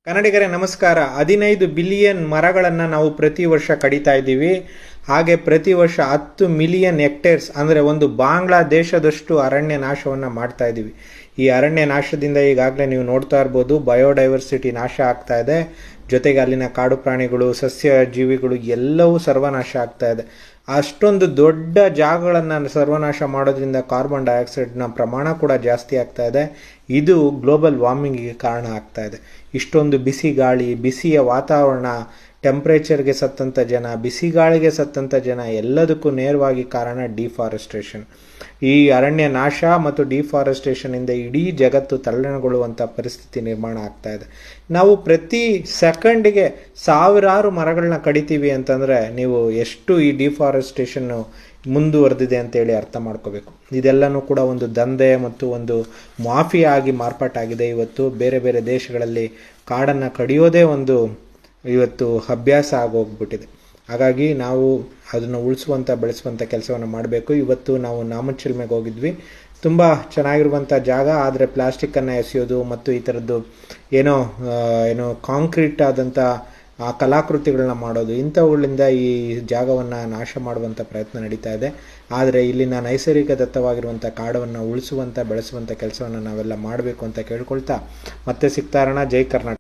ಕನ್ನಡಿಗರೇ ನಮಸ್ಕಾರ. 15 ಬಿಲಿಯನ್ ಮರಗಳನ್ನು ನಾವು ಪ್ರತಿ ವರ್ಷ ಕಡಿತಾ ಇದ್ದೀವಿ. ಹಾಗೆ ಪ್ರತಿ ವರ್ಷ 10 ಮಿಲಿಯನ್ ಹೆಕ್ಟೇರ್ಸ್ ಅಂದರೆ ಒಂದು ಬಾಂಗ್ಲಾದೇಶದಷ್ಟು ಅರಣ್ಯ ನಾಶವನ್ನು ಮಾಡ್ತಾ ಇದ್ದೀವಿ. ಈ ಅರಣ್ಯ ನಾಶದಿಂದ ಈಗಾಗಲೇ ನೀವು ನೋಡ್ತಾ ಇರ್ಬೋದು, ಬಯೋಡೈವರ್ಸಿಟಿ ನಾಶ ಆಗ್ತಾ ಇದೆ. ಜೊತೆಗೆ ಅಲ್ಲಿನ ಕಾಡು ಪ್ರಾಣಿಗಳು, ಸಸ್ಯ ಜೀವಿಗಳು ಎಲ್ಲವೂ ಸರ್ವನಾಶ ಆಗ್ತಾ ಇದೆ. ಅಷ್ಟೊಂದು ದೊಡ್ಡ ಜಾಗಗಳನ್ನು ಸರ್ವನಾಶ ಮಾಡೋದ್ರಿಂದ ಕಾರ್ಬನ್ ಡೈಆಕ್ಸೈಡ್ನ ಪ್ರಮಾಣ ಕೂಡ ಜಾಸ್ತಿ ಆಗ್ತಾ ಇದೆ. ಇದು ಗ್ಲೋಬಲ್ ವಾರ್ಮಿಂಗಿಗೆ ಕಾರಣ ಆಗ್ತಾ ಇದೆ. ಇಷ್ಟೊಂದು ಬಿಸಿ ಗಾಳಿ, ಬಿಸಿಯ ವಾತಾವರಣ, ಟೆಂಪ್ರೇಚರ್ಗೆ ಸತ್ತಂಥ ಜನ, ಬಿಸಿ ಗಾಳಿಗೆ ಸತ್ತಂಥ ಜನ, ಎಲ್ಲದಕ್ಕೂ ನೇರವಾಗಿ ಕಾರಣ ಡಿಫಾರೆಸ್ಟೇಷನ್. ಈ ಅರಣ್ಯ ನಾಶ ಮತ್ತು ಡಿಫಾರೆಸ್ಟೇಷನಿಂದ ಇಡೀ ಜಗತ್ತು ತಲ್ಲಣಗೊಳ್ಳುವಂಥ ಪರಿಸ್ಥಿತಿ ನಿರ್ಮಾಣ ಆಗ್ತಾ ಇದೆ. ನಾವು ಪ್ರತಿ ಸೆಕೆಂಡಿಗೆ ಸಾವಿರಾರು ಮರಗಳನ್ನ ಕಡಿತೀವಿ ಅಂತಂದರೆ ನೀವು ಎಷ್ಟು ಈ ಡಿಫಾರೆಸ್ಟೇಷನ್ನು ಮುಂದುವರೆದಿದೆ ಅಂತೇಳಿ ಅರ್ಥ ಮಾಡ್ಕೋಬೇಕು. ಇದೆಲ್ಲನೂ ಕೂಡ ಒಂದು ದಂಧೆ ಮತ್ತು ಒಂದು ಮಾಫಿಯಾ ಆಗಿ ಮಾರ್ಪಾಟಾಗಿದೆ. ಇವತ್ತು ಬೇರೆ ಬೇರೆ ದೇಶಗಳಲ್ಲಿ ಕಾಡನ್ನು ಕಡಿಯೋದೇ ಒಂದು ಇವತ್ತು ಅಭ್ಯಾಸ ಆಗೋಗ್ಬಿಟ್ಟಿದೆ. ಹಾಗಾಗಿ ನಾವು ಅದನ್ನು ಉಳಿಸುವಂಥ ಬೆಳೆಸುವಂಥ ಕೆಲಸವನ್ನು ಮಾಡಬೇಕು. ಇವತ್ತು ನಾವು ನಾಮಚಿಲ್ಮೆಗೆ ಹೋಗಿದ್ವಿ. ತುಂಬ ಚೆನ್ನಾಗಿರುವಂಥ ಜಾಗ, ಆದರೆ ಪ್ಲಾಸ್ಟಿಕ್ಕನ್ನು ಎಸೆಯೋದು ಮತ್ತು ಈ ಥರದ್ದು ಏನೋ ಕಾಂಕ್ರೀಟ್ ಆದಂಥ ಆ ಕಲಾಕೃತಿಗಳನ್ನ ಮಾಡೋದು, ಇಂಥವುಗಳಿಂದ ಈ ಜಾಗವನ್ನು ನಾಶ ಮಾಡುವಂಥ ಪ್ರಯತ್ನ ನಡೀತಾ ಇದೆ. ಆದರೆ ಇಲ್ಲಿನ ನೈಸರ್ಗಿಕ ದತ್ತವಾಗಿರುವಂಥ ಕಾಡನ್ನು ಉಳಿಸುವಂಥ ಬೆಳೆಸುವಂಥ ಕೆಲಸವನ್ನು ನಾವೆಲ್ಲ ಮಾಡಬೇಕು ಅಂತ ಕೇಳ್ಕೊಳ್ತಾ ಮತ್ತೆ ಸಿಗ್ತಾ ಇರೋಣ. ಜೈ ಕರ್ನಾಟಕ.